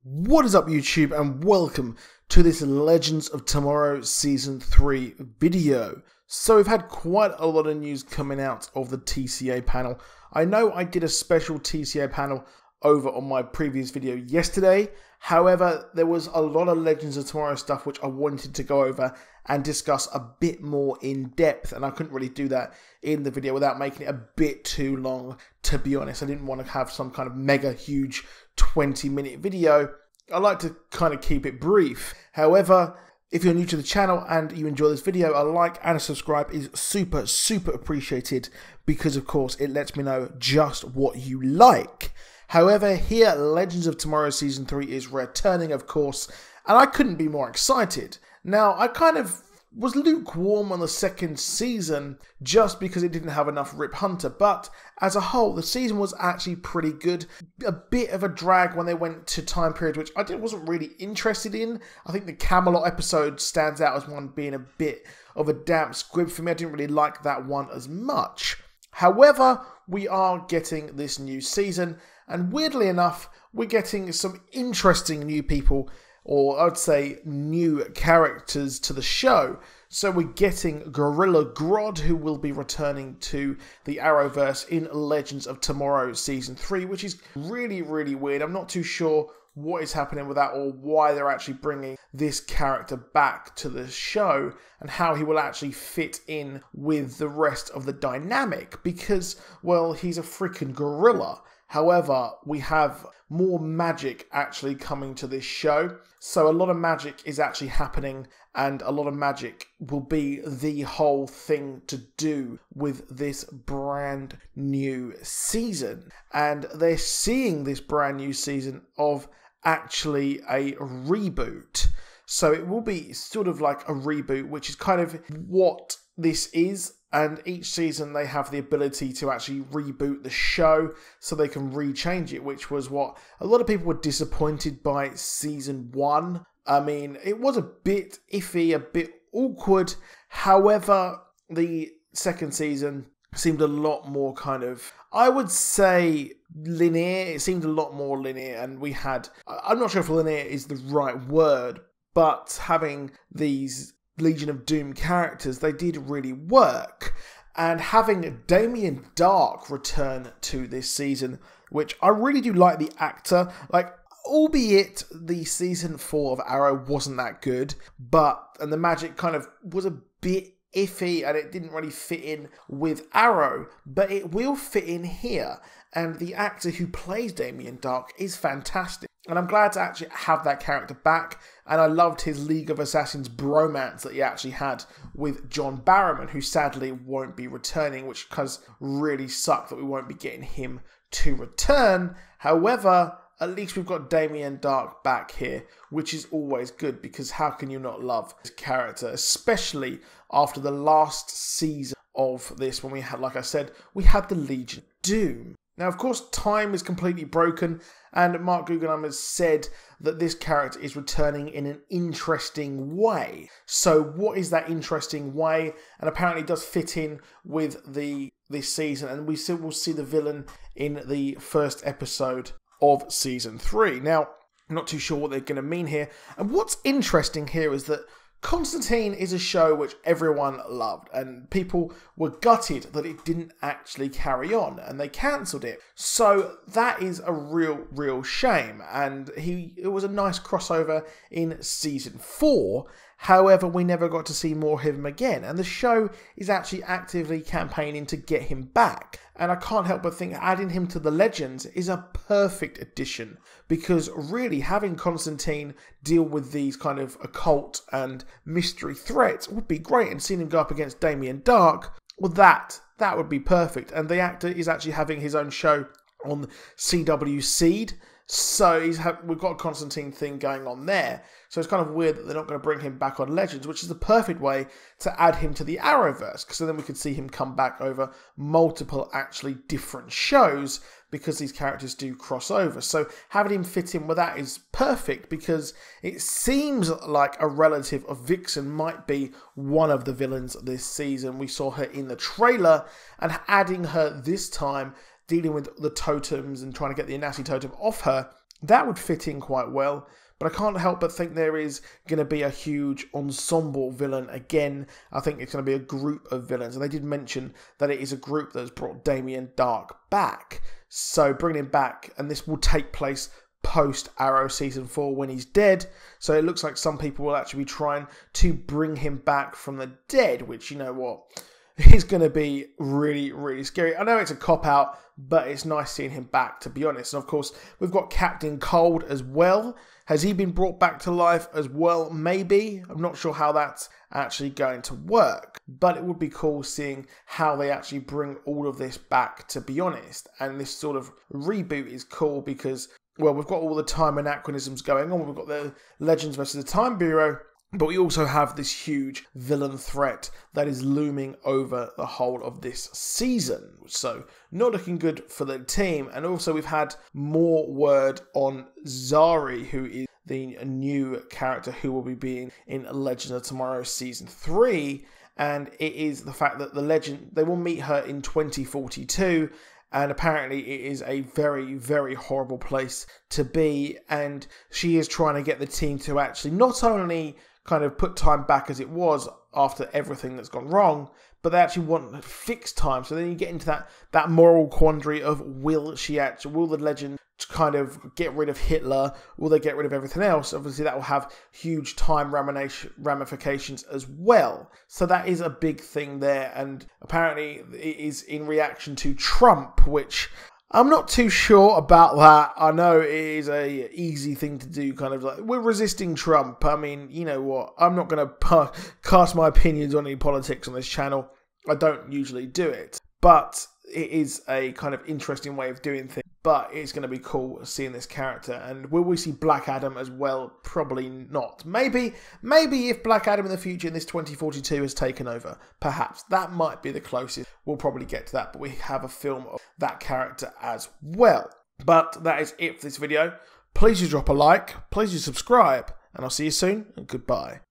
What is up YouTube, and welcome to this Legends of Tomorrow Season 3 video. So we've had quite a lot of news coming out of the TCA panel. I know I did a special TCA panel over on my previous video yesterday. However, there was a lot of Legends of Tomorrow stuff which I wanted to go over and discuss a bit more in depth, and I couldn't really do that in the video without making it a bit too long, to be honest. I didn't want to have some kind of mega huge 20-minute video. I like to kind of keep it brief. However, if you're new to the channel and you enjoy this video, a like and a subscribe is super appreciated, because of course it lets me know just what you like. However, here Legends of Tomorrow Season 3 is returning, of course, and I couldn't be more excited. Now, I kind of was lukewarm on the second season just because it didn't have enough Rip Hunter, but as a whole the season was actually pretty good. A bit of a drag when they went to time period which I wasn't really interested in. I think the Camelot episode stands out as one being a bit of a damp squib for me. I didn't really like that one as much. However, we are getting this new season, and weirdly enough we're getting some interesting new people, or I'd say new characters to the show. So we're getting Gorilla Grodd, who will be returning to the Arrowverse in Legends of Tomorrow Season 3, which is really weird. I'm not too sure what is happening with that, or why they're actually bringing this character back to the show, and how he will actually fit in with the rest of the dynamic, because, well, he's a freaking gorilla. However, we have more magic actually coming to this show. So a lot of magic is actually happening, and a lot of magic will be the whole thing to do with this brand new season. And they're seeing this brand new season of actually a reboot. So it will be sort of like a reboot, which is kind of what this is. And each season they have the ability to actually reboot the show so they can rechange it, which was what a lot of people were disappointed by season 1. I mean, it was a bit iffy, a bit awkward. However, the second season seemed a lot more kind of, I would say, linear. It seemed a lot more linear, and we had, I'm not sure if linear is the right word, but having these Legion of Doom characters, they did really work. And having Damien Darhk return to this season, which I really do like the actor, like, albeit the season 4 of Arrow wasn't that good, and the magic kind of was a bit iffy and it didn't really fit in with Arrow, but it will fit in here. And the actor who plays Damien Darhk is fantastic. And I'm glad to actually have that character back. And I loved his League of Assassins bromance that he actually had with John Barrowman, who sadly won't be returning, which does really suck that we won't be getting him to return. However, at least we've got Damien Darhk back here, which is always good, because how can you not love this character, especially after the last season of this, when we had, like I said, we had the Legion of Doom. Now, of course, time is completely broken, and Mark Guggenheim has said that this character is returning in an interesting way. So what is that interesting way? And apparently it does fit in with this season, and we still will see the villain in the first episode of Season 3. Now, I'm not too sure what they're going to mean here. And what's interesting here is that Constantine is a show which everyone loved, and people were gutted that it didn't actually carry on, and they cancelled it. So that is a real shame, and it was a nice crossover in Season 4. However, we never got to see more of him again, and the show is actually actively campaigning to get him back. And I can't help but think adding him to the Legends is a perfect addition, because really having Constantine deal with these kind of occult and mystery threats would be great, and seeing him go up against Damien Darhk, well, that would be perfect. And the actor is actually having his own show on CW Seed. So we've got a Constantine thing going on there. So it's kind of weird that they're not going to bring him back on Legends, which is the perfect way to add him to the Arrowverse, because then we could see him come back over multiple actually different shows, because these characters do cross over. So having him fit in with that is perfect, because it seems like a relative of Vixen might be one of the villains this season. We saw her in the trailer, and adding her this time dealing with the totems and trying to get the Anansi totem off her that would fit in quite well. But I can't help but think there is going to be a huge ensemble villain again. I think it's going to be a group of villains. And they did mention that it is a group that has brought Damien Darhk back. So bringing him back, and this will take place post Arrow Season 4 when he's dead. So it looks like some people will actually be trying to bring him back from the dead, which, you know what, is going to be really, really scary. I know it's a cop-out, but it's nice seeing him back, to be honest. And of course, we've got Captain Cold as well. Has he been brought back to life as well? Maybe. I'm not sure how that's actually going to work. But it would be cool seeing how they actually bring all of this back, to be honest. And this sort of reboot is cool because, well, we've got all the time anachronisms going on. We've got the Legends versus the Time Bureau. But we also have this huge villain threat that is looming over the whole of this season. So, not looking good for the team. And also we've had more word on Zari, who is the new character who will be being in Legends of Tomorrow Season 3. And it is the fact that the Legend, they will meet her in 2042. And apparently it is a very, very horrible place to be. And she is trying to get the team to actually not only kind of put time back as it was after everything that's gone wrong, but they actually want fixed time. So then you get into that moral quandary of will the Legend kind of get rid of Hitler? Will they get rid of everything else? Obviously that will have huge time ramifications as well. So that is a big thing there. And apparently it is in reaction to Trump, which I'm not too sure about that. I know it is a easy thing to do, kind of like, we're resisting Trump. I mean, you know what? I'm not going to cast my opinions on any politics on this channel. I don't usually do it. But it is a kind of interesting way of doing things. But it's going to be cool seeing this character. And will we see Black Adam as well? Probably not. Maybe if Black Adam in the future in this 2042 has taken over, perhaps. That might be the closest. We'll probably get to that. But we have a film of that character as well. But that is it for this video. Please do drop a like. Please do subscribe. And I'll see you soon. And goodbye.